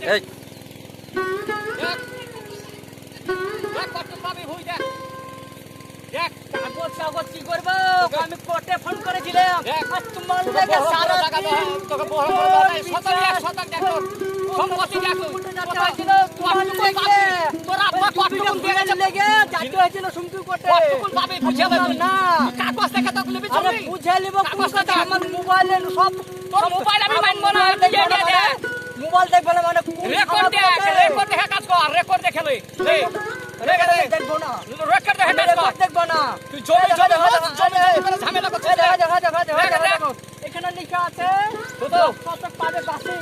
এই কি করবো আমি কোর্টে ফোন করেছিলাম তোমার লেগে সারা তোকে বড় বড় শতক দেখো সম্পত্তি দেখো তোর আব্বা কতটুকুন দিয়ে গেছে লেগে যাইতে হয়েছিল সুমকি কোর্টে কতটুকুন পাবে বুঝে না কাগজ দেখে তো লিবি তুমি বুঝে লিব কোন কথা আমার মোবাইলে সব তোর মোবাইল আমি মানবো না দিয়ে দে মোবাইল দেখবে না মানে রেকর্ড দেখে কাজ কর রেকর্ড দেখে লই রেকর্ড দেখবো না রেকর্ড দেখবো না তুই জমি করে ঝামেলা করছিস দেখো এখানে লেখা আছে শতক পাবে বাসি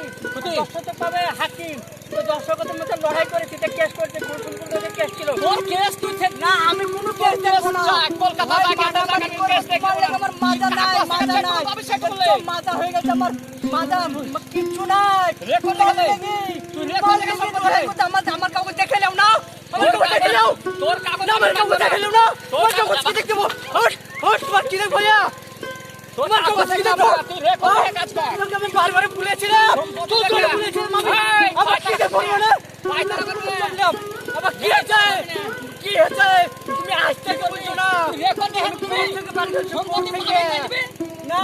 শতক পাবে হাকিম তো দর্শকদের মধ্যে লড়াই করেছি তে কেস করতে কোন কেস ছিল তোর কেস তুই না আমি কোনো কেস দেব না কলকাতা লাগে কেস দেখব আমার মাজা নাই মাজা হয়ে গেছে আমার মাজা কিচ্ছু নাই রেকর্ড দেখে তুই রেকর্ড দেখে আমার কাউকে দেখে নাও না তোর কাগজ আমার কাগজ দেখে নাও না তোর কাগজ কি দেখতে হট হট তোমার কি দেখব ভাইয়া তোমার কাগজ কি দেখব তুই রেকর্ড দেখে কাজ কর আমি বারবার বলেছিলাম তুই তো বলেছিস আমি আবার কি দেখব না পায়তারা করে বললাম আবার কি হচ্ছে তুমি আসতে করছো না রেকর্ড দেখে থেকে বাড়ি সম্পত্তি থেকে না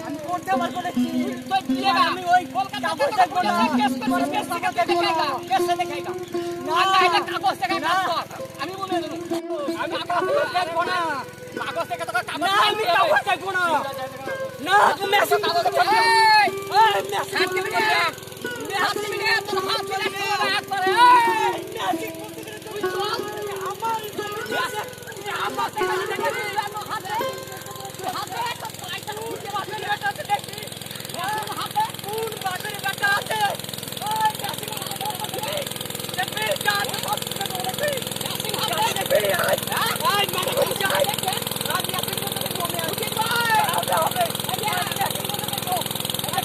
আমি করতে আমার বলেছি তুই দিয়ে আমি ওই কলকাতা দেখব না কেস থেকে দেখাইগা কেস দেখাইগা না এটা কাগজ থেকে কাজ কর আমি বলে দিলাম আমি কাগজ দেখব না কাগজ থেকে তোকে কাগজ না আমি কাগজ দেখব না না তুমি মেশিন কাগজ এই মেশিন দিবি না মেশিন দিবি না তোর হাত চলে হাত করে এই মেশিন করতে গেলে তুমি চল আমার আমার থেকে দেখে আমার হাতে হাতে একটা পায়টা উঠে বাসে বেটা আছে দেখি মেশিন হাতে কোন বাসে বেটা আছে ওই মেশিন হাতে দেখবি কাজ সব কিছু বলেছি মেশিন হাতে দেখবি আই মানে বলছি আই রাজি আছে বলতে কমে আছে ভাই হবে হবে মেশিন বলতে দেখো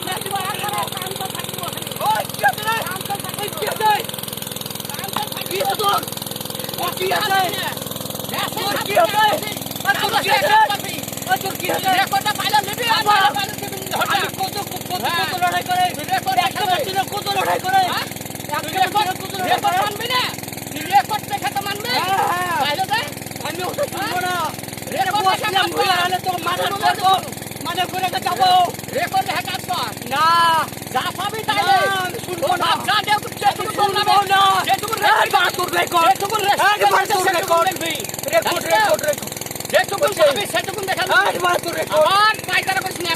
মেশিন ভাই আর কাম তো থাকবো ওই কি আছে রে কাম তো থাকবো কি আছে কাম তো থাকবি তো ও কি আছে মেশিন কি আছে আর তো কি আছে আর তো কি আছে রেকর্ডটা পাইলা নিবি আর পাইলা নিবি কত লড়াই করে রেকর্ড একটা মেশিন কত লড়াই করে রেকর্ড মানবি না রেকর্ড দেখে তো মানবি পাইলা দে আমি ওটা শুনবো না রেকর্ড দেখে ভুল হলে তো মানে করে যাব রেকর্ড দেখে কাজ কর না যা পাবি তাইলে শুনবো না যা দেও তো যেটুকু বলবো না যেটুকু রেকর্ড যেটুকু রেকর্ড যেটুকু পাবি সেটুকু দেখা আমার পায়তারা করিস না